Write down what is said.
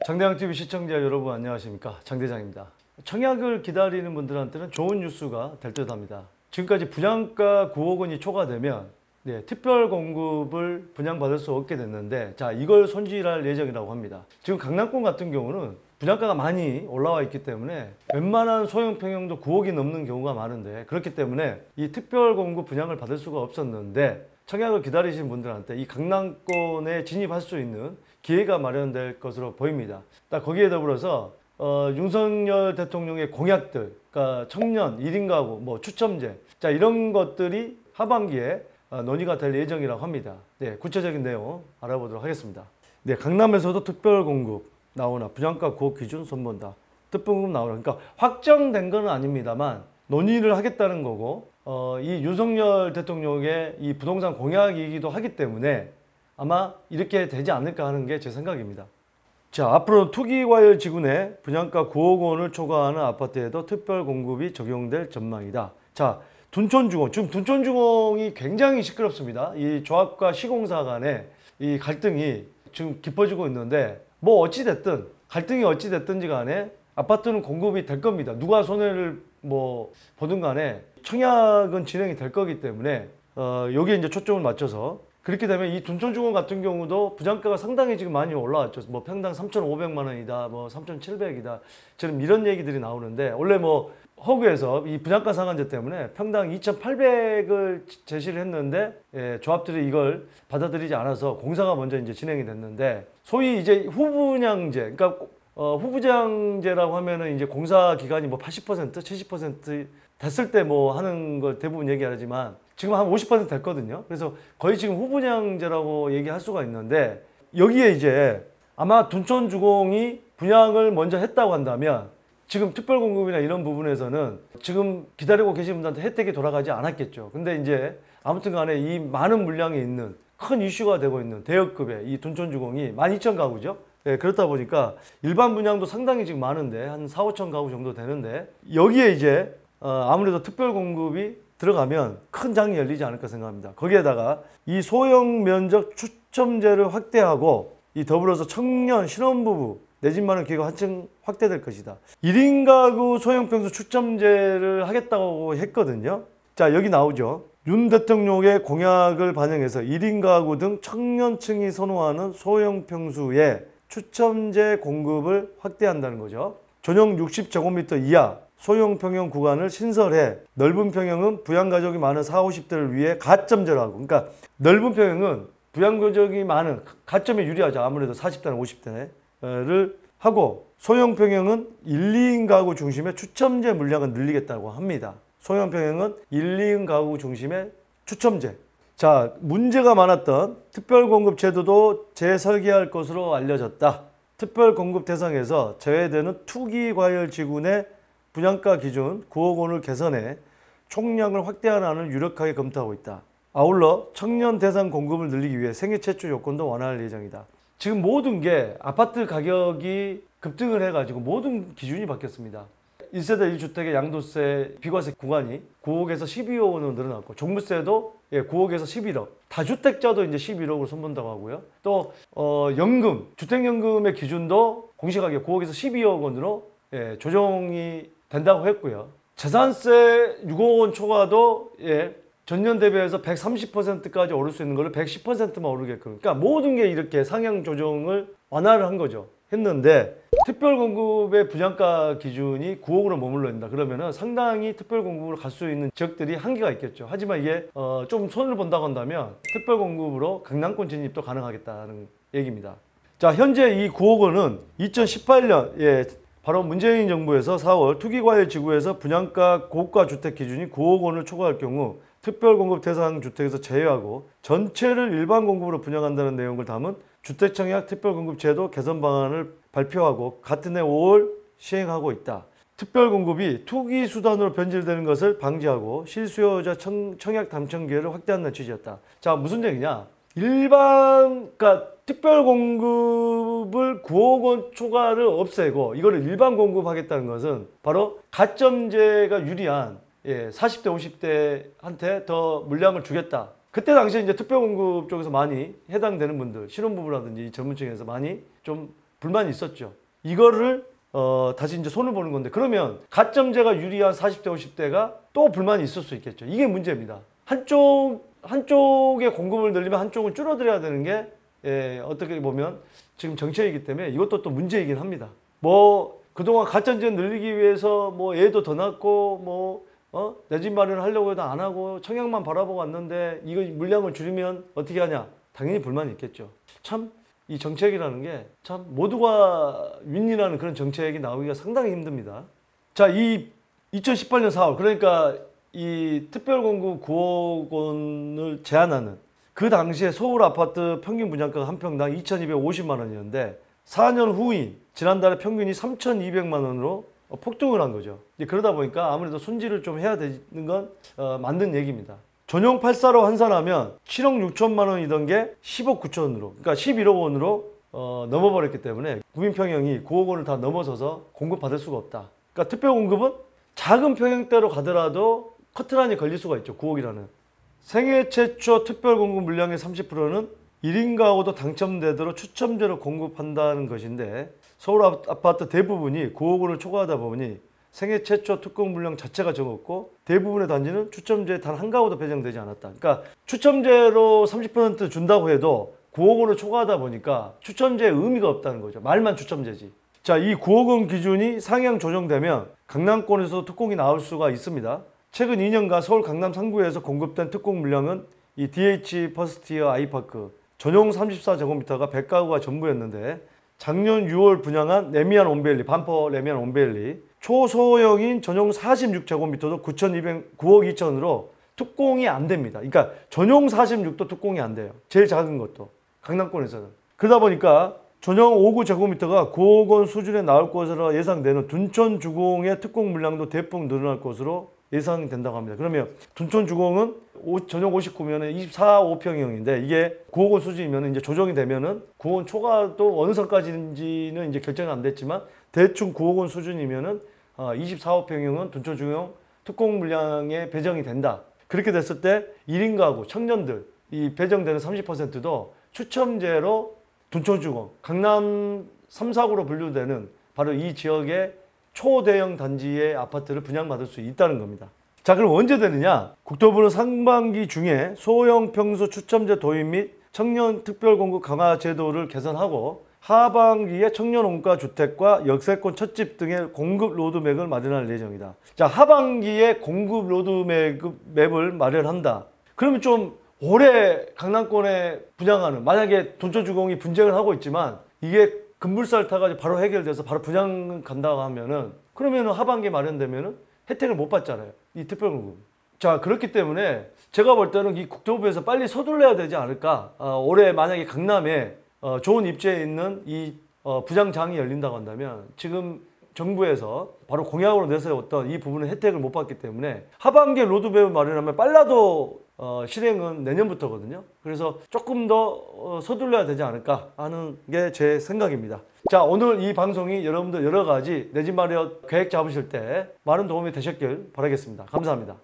장대장TV 시청자 여러분 안녕하십니까, 장대장입니다. 청약을 기다리는 분들한테는 좋은 뉴스가 될 듯합니다. 지금까지 분양가 9억 원이 초과되면 특별 공급을 분양받을 수 없게 됐는데, 자, 이걸 손질할 예정이라고 합니다. 지금 강남권 같은 경우는 분양가가 많이 올라와 있기 때문에 웬만한 소형 평형도 9억이 넘는 경우가 많은데, 그렇기 때문에 이 특별 공급 분양을 받을 수가 없었는데, 청약을 기다리시는 분들한테 이 강남권에 진입할 수 있는 기회가 마련될 것으로 보입니다. 거기에 더불어서 윤석열 대통령의 공약들, 그러니까 청년, 1인 가구, 추첨제, 자, 이런 것들이 하반기에 논의가 될 예정이라고 합니다. 구체적인 내용 알아보도록 하겠습니다. 강남에서도 특별 공급 나오나, 분양가 9억 기준 손본다, 특별 공급 나오나. 그러니까 확정된 건 아닙니다만 논의를 하겠다는 거고, 이 윤석열 대통령의 이 부동산 공약이기도 하기 때문에 아마 이렇게 되지 않을까 하는 게 제 생각입니다. 자, 앞으로 투기과열 지구 내 분양가 9억 원을 초과하는 아파트에도 특별 공급이 적용될 전망이다. 자, 둔촌주공, 지금 둔촌주공이 굉장히 시끄럽습니다. 이 조합과 시공사 간의 이 갈등이 지금 깊어지고 있는데, 어찌됐든 갈등이 어찌됐든지 간에 아파트는 공급이 될 겁니다. 누가 손해를 보든 간에 청약은 진행이 될 거기 때문에 여기에 이제 초점을 맞춰서, 그렇게 되면 이 둔촌주공 같은 경우도 분양가가 상당히 지금 많이 올라왔죠. 평당 3,500만 원이다, 3,700이다. 지금 이런 얘기들이 나오는데, 원래 허구에서 이 분양가 상한제 때문에 평당 2,800을 제시를 했는데, 조합들이 이걸 받아들이지 않아서 공사가 먼저 이제 진행이 됐는데, 소위 이제 후분양제, 그러니까 후분양제라고 하면은 이제 공사 기간이 80%, 70% 됐을 때 하는 걸 대부분 얘기하지만, 지금 한 50% 됐거든요. 그래서 거의 지금 후분양제라고 얘기할 수가 있는데, 여기에 이제 아마 둔촌주공이 분양을 먼저 했다고 한다면 지금 특별공급이나 이런 부분에서는 지금 기다리고 계신 분들한테 혜택이 돌아가지 않았겠죠. 근데 이제 아무튼 간에 이 많은 물량이 있는, 큰 이슈가 되고 있는 대역급의 이 둔촌주공이 12,000가구죠. 그렇다 보니까 일반 분양도 상당히 지금 많은데, 한 4, 5천 가구 정도 되는데, 여기에 이제 아무래도 특별공급이 들어가면 큰 장이 열리지 않을까 생각합니다. 거기에다가 이 소형 면적 추첨제를 확대하고, 이 더불어서 청년, 신혼부부, 내 집 마련 기회가 한층 확대될 것이다. 1인 가구 소형 평수 추첨제를 하겠다고 했거든요. 자, 여기 나오죠. 윤 대통령의 공약을 반영해서 1인 가구 등 청년층이 선호하는 소형 평수의 추첨제 공급을 확대한다는 거죠. 전용 60제곱미터 이하 소형 평형 구간을 신설해, 넓은 평형은 부양가족이 많은 40, 50대를 위해 가점제로 하고, 그러니까 넓은 평형은 부양가족이 많은 가점에 유리하죠. 아무래도 40대나 50대를 하고, 소형 평형은 1, 2인 가구 중심의 추첨제 물량을 늘리겠다고 합니다. 소형 평형은 1, 2인 가구 중심의 추첨제. 자, 문제가 많았던 특별공급 제도도 재설계할 것으로 알려졌다. 특별공급 대상에서 제외되는 투기과열 지구 내 분양가 기준 9억 원을 개선해 총량을 확대하라는 유력하게 검토하고 있다. 아울러 청년 대상 공급을 늘리기 위해 생애 최초 요건도 완화할 예정이다. 지금 모든 게 아파트 가격이 급등을 해가지고 모든 기준이 바뀌었습니다. 1세대 1주택의 양도세, 비과세 구간이 9억에서 12억 원으로 늘어났고, 종부세도 9억에서 11억, 다주택자도 이제 11억으로 손본다고 하고요. 또 연금, 주택연금의 기준도 공시가격 9억에서 12억 원으로 조정이 된다고 했고요. 재산세 6억 원 초과도 전년 대비해서 130%까지 오를 수 있는 거를 110%만 오르게끔, 그러니까 모든 게 이렇게 상향 조정을 완화를 한 거죠. 했는데, 특별공급의 분양가 기준이 9억으로 머물러 있다. 그러면은 상당히 특별공급으로 갈 수 있는 지역들이 한계가 있겠죠. 하지만 이게 좀 손을 본다고 한다면 특별공급으로 강남권 진입도 가능하겠다는 얘기입니다. 자, 현재 이 9억 원은 2018년 바로 문재인 정부에서 4월 투기과열 지구에서 분양가 고가 주택 기준이 9억 원을 초과할 경우 특별공급 대상 주택에서 제외하고 전체를 일반 공급으로 분양한다는 내용을 담은 주택청약 특별공급 제도 개선 방안을 발표하고 같은 해 5월 시행하고 있다. 특별공급이 투기 수단으로 변질되는 것을 방지하고 실수요자 청약 당첨 기회를 확대한다는 취지였다. 자, 무슨 얘기냐? 그러니까 특별공급을 9억 원 초과를 없애고 이거를 일반 공급하겠다는 것은 바로 가점제가 유리한 40대, 50대한테 더 물량을 주겠다. 그때 당시에 이제 특별공급 쪽에서 많이 해당되는 분들, 신혼부부라든지 젊은 층에서 많이 좀 불만이 있었죠. 이거를 다시 이제 손을 보는 건데, 그러면 가점제가 유리한 40대, 50대가 또 불만이 있을 수 있겠죠. 이게 문제입니다. 한쪽의 공급을 늘리면 한쪽은 줄어들어야 되는 게, 어떻게 보면 지금 정책이기 때문에 이것도 또 문제이긴 합니다. 뭐, 그동안 가점제 늘리기 위해서 뭐 애도 더 낳고, 내 집 마련을 하려고 해도 안 하고 청약만 바라보고 왔는데 이거 물량을 줄이면 어떻게 하냐? 당연히 불만이 있겠죠. 참, 이 정책이라는 게 참 모두가 윈윈하는 그런 정책이 나오기가 상당히 힘듭니다. 자, 이 2018년 4월, 그러니까 이 특별공급 9억 원을 제한하는 그 당시에 서울 아파트 평균 분양가가 한 평당 2,250만 원이었는데 4년 후인 지난달에 평균이 3,200만 원으로 폭등을 한 거죠. 이제 그러다 보니까 아무래도 손질을 좀 해야 되는 건 맞는 얘기입니다. 전용 8사로 환산하면 7억 6천만 원이던 게 10억 9천으로, 그러니까 11억 원으로 넘어버렸기 때문에 구민평형이 9억 원을 다 넘어서서 공급받을 수가 없다. 그러니까 특별공급은 작은 평형대로 가더라도 커트라인이 걸릴 수가 있죠. 9억이라는. 생애 최초 특별공급 물량의 30%는 1인 가구도 당첨되도록 추첨제로 공급한다는 것인데, 서울 아파트 대부분이 9억 원을 초과하다 보니 생애 최초 특공 물량 자체가 적었고 대부분의 단지는 추첨제에 단 한 가구도 배정되지 않았다. 그러니까 추첨제로 30% 준다고 해도 9억 원을 초과하다 보니까 추첨제의 의미가 없다는 거죠. 말만 추첨제지. 자, 이 9억 원 기준이 상향 조정되면 강남권에서 특공이 나올 수가 있습니다. 최근 2년간 서울 강남 3구에서 공급된 특공 물량은 이 DH 퍼스티어 아이파크 전용 34제곱미터가 100가구가 전부였는데, 작년 6월 분양한 레미안 온베일리, 반포 레미안 온베일리 초소형인 전용 46제곱미터도 9억 2천으로 특공이 안 됩니다. 그러니까 전용 46도 특공이 안 돼요. 제일 작은 것도 강남권에서는. 그러다 보니까 전용 59제곱미터가 9억 원 수준에 나올 것으로 예상되는 둔촌 주공의 특공 물량도 대폭 늘어날 것으로 예상된다고 합니다. 그러면 둔촌 주공은 전용 59면은 24, 5평형인데 이게 9억 원 수준이면 이제 조정이 되면은 9억 원 초과도 어느 선까지인지는 이제 결정이 안 됐지만 대충 9억 원 수준이면은 24, 5평형은 둔촌 주공 특공 물량에 배정이 된다. 그렇게 됐을 때 1인 가구, 청년들 이 배정되는 30%도 추첨제로 둔촌 주공, 강남 3, 4구로 분류되는 바로 이 지역의 초대형 단지의 아파트를 분양받을 수 있다는 겁니다. 자, 그럼 언제 되느냐? 국토부는 상반기 중에 소형 평수 추첨제 도입 및 청년 특별공급 강화 제도를 개선하고 하반기에 청년 원가 주택과 역세권 찻집 등의 공급 로드맵을 마련할 예정이다. 자, 하반기에 공급 로드맵을 마련한다. 그러면 좀 올해 강남권에 분양하는, 만약에 둔촌주공이 분쟁을 하고 있지만 이게 급물살 타가지고 바로 해결돼서 바로 분양 간다고 하면은, 그러면은 하반기에 마련되면은 혜택을 못 받잖아요. 이 특별공급. 자, 그렇기 때문에 제가 볼 때는 이 국토부에서 빨리 서둘러야 되지 않을까. 올해 만약에 강남에 좋은 입지에 있는 이 부장장이 열린다고 한다면 지금 정부에서 바로 공약으로 내세웠던 이 부분은 혜택을 못 받기 때문에 하반기에 로드맵을 마련하면 빨라도 실행은 내년부터거든요. 그래서 조금 더 서둘러야 되지 않을까 하는 게 제 생각입니다. 자, 오늘 이 방송이 여러분들 여러 가지 내 집 마련 계획 잡으실 때 많은 도움이 되셨길 바라겠습니다. 감사합니다.